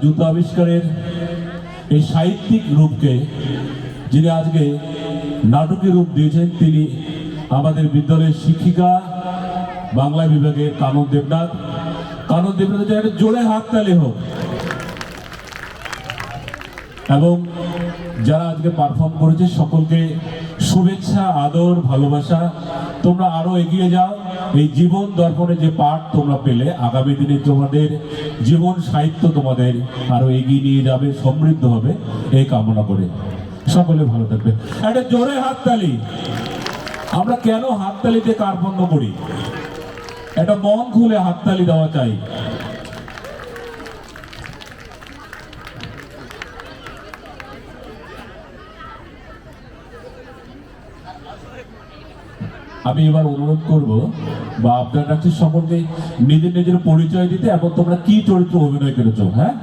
জুতো আবিষ্কারের এই সাহিত্যিক রূপকে যিনি আজকে নাটকের রূপ দিয়েছেন তিনি আমাদের বিদ্যালয়ের শিক্ষিকা বাংলা বিভাগের কানন দেবনাথ। কানন দেবনাথের একটা জোরে হাততালি হোক। এবং যারা আজকে পারফর্ম করেছে সকলকে শুভেচ্ছা, আদর, ভালোবাসা। তোমরা আরো এগিয়ে যাও। এই জীবন দর্পণে যে পাঠ তোমরা পেলে আগামী দিনে তোমাদের জীবন সাহিত্য তোমাদের আরো এগিয়ে নিয়ে যাবে, সমৃদ্ধ হবে, এই কামনা করে সকলে ভালো থাকবে। একটা জোরে হাততালি। আমরা কেন হাততালিতে কার্পণ্য করি? একটা মন খুলে হাততালি দেওয়া চাই। আমি এবার অনুরোধ করব বা আপনার কাছে সকলকে নিজের নিজের পরিচয় দিতে এবং তোমরা কি চরিত্র অভিনয় করেছো। হ্যাঁ,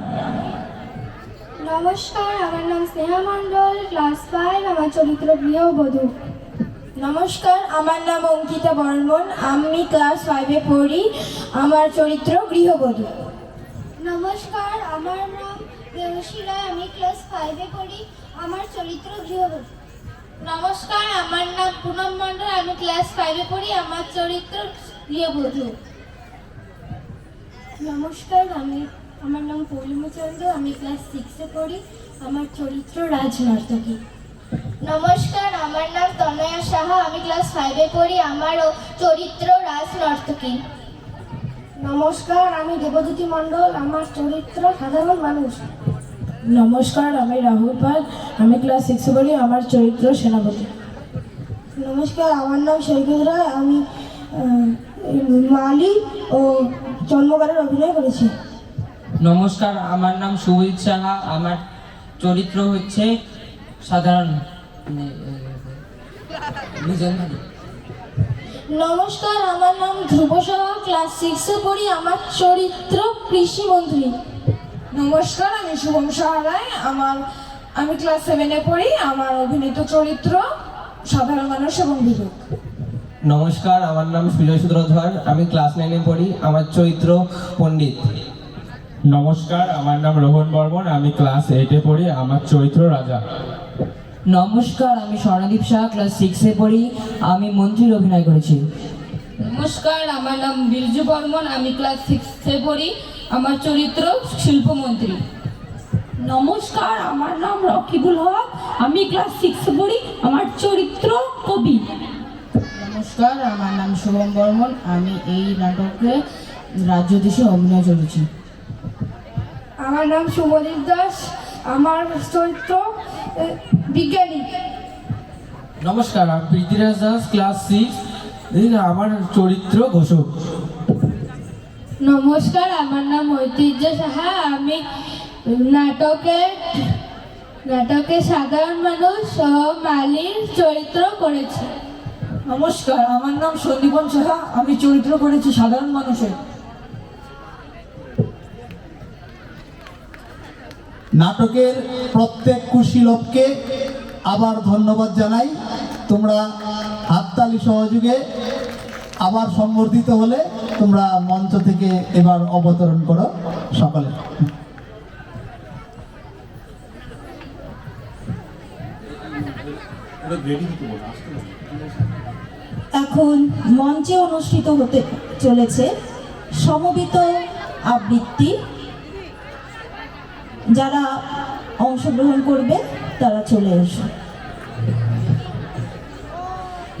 নমস্কার, আমার নাম স্নেহা মণ্ডল, ক্লাস 5, আমার চরিত্র গৃহবধূ। নমস্কার, আমার নাম অঙ্কিতা বর্মন, আমি ক্লাস 5-এ পড়ি, আমার চরিত্র গৃহবধূ। নমস্কার, আমার নাম দেবশ্রী রায়, আমি ক্লাস 5-এ পড়ি, আমার চরিত্র গৃহবধূ। নমস্কার, আমার নাম পুনম মণ্ডল, আমি ক্লাস 5-এ পড়ি, আমার চরিত্র গৃহবধূ। নমস্কার, আমার নাম পৌলিমা চন্দ্র, আমি ক্লাস 6-এ পড়ি, আমার চরিত্র রাজনর্তকী। নমস্কার, আমার নাম তনয়া সাহা, আমি ক্লাস 5-এ পড়ি, আমার চরিত্র রাজনর্তকী। নমস্কার, আমি দেবজ্যোতি মণ্ডল, আমার চরিত্র সাধারণ মানুষ। নমস্কার, আমি রাহুল পাল, আমি ক্লাস 6-এ পড়ি, আমার চরিত্র সেনাপতি। নমস্কার, আমার নাম সৈকত রায়, আমি মালি ও জন্মকারের অভিনয় করেছি। নমস্কার, আমার নাম সুজিত সাহা, আমার চরিত্র হচ্ছে সাধারণ নমস্কার, আমার নাম ধ্রুব সাহা, ক্লাস 6-এ পড়ি, আমার চরিত্র কৃষিমন্ত্রী। নমস্কার, আমি শুভম সাহা রায়, আমি ক্লাস 7-এ পড়ি, আমার অভিনীত চরিত্র সাধারণ মানুষ এবং বিবেক। নমস্কার, আমার নাম সুজয় সূত্রধর, আমি ক্লাস 9-এ পড়ি, আমার চরিত্র পণ্ডিত। নমস্কার, আমার নাম রোহন বর্মন, আমি ক্লাস 8-এ পড়ি, আমার চরিত্র রাজা। নমস্কার, আমি স্বর্ণদীপ সাহা, ক্লাস 6-এ পড়ি, আমি মন্ত্রীর অভিনয় করেছি। নমস্কার, আমার নাম বিরজু বর্মন, আমি ক্লাস 6-এ পড়ি, আমার চরিত্র শিল্পমন্ত্রী। নমস্কার, আমার নাম রকিবুল হক, আমি ক্লাস 6-এ পড়ি, আমার চরিত্র কবি। নমস্কার, আমার নাম শুভম বর্মন, আমি এই নাটকে রাজ্যদেশে অভিনয় করেছি। আমার নাম শুভদীপ দাস, আমার চরিত্র বিজ্ঞানী। নমস্কার, আমি পৃথ্বীরাজ দাস, ক্লাস 6, আমার চরিত্র ঘোষক। নমস্কার, আমার নাম ঐতিহ্য সাহা, আমি নাটকে সাধারণ মানুষ ও মালির চরিত্র করেছি। নমস্কার, আমার নাম সন্দীপন সাহা, আমি চরিত্র করেছি সাধারণ মানুষের। নাটকের প্রত্যেক কুশীলবকে আবার ধন্যবাদ জানাই। তোমরা হাততালি সহযোগে আবার সংবর্ধিত হলে তোমরা মঞ্চ থেকে এবার অবতরণ করো সকলে। এখন মঞ্চে অনুষ্ঠিত হতে চলেছে সমবেত আবৃত্তি। যারা অংশগ্রহণ করবে তারা চলে এসো।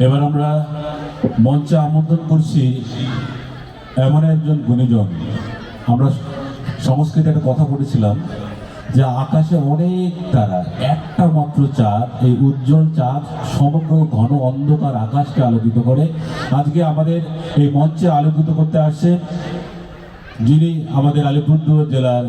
এবার আমরা মঞ্চে আমন্ত্রণ করছি এমন একজন গুণীজন। আমরা সংস্কৃতে একটা কথা বলেছিলাম যে আকাশে অনেক তারা, একটা মাত্র চাঁদ, এই উজ্জ্বল চাঁদ সমগ্র ঘন অন্ধকার আকাশকে আলোকিত করে। আজকে আমাদের এই মঞ্চে আলোকিত করতে আসছে যিনি আমাদের আলিপুরদুয়ার জেলার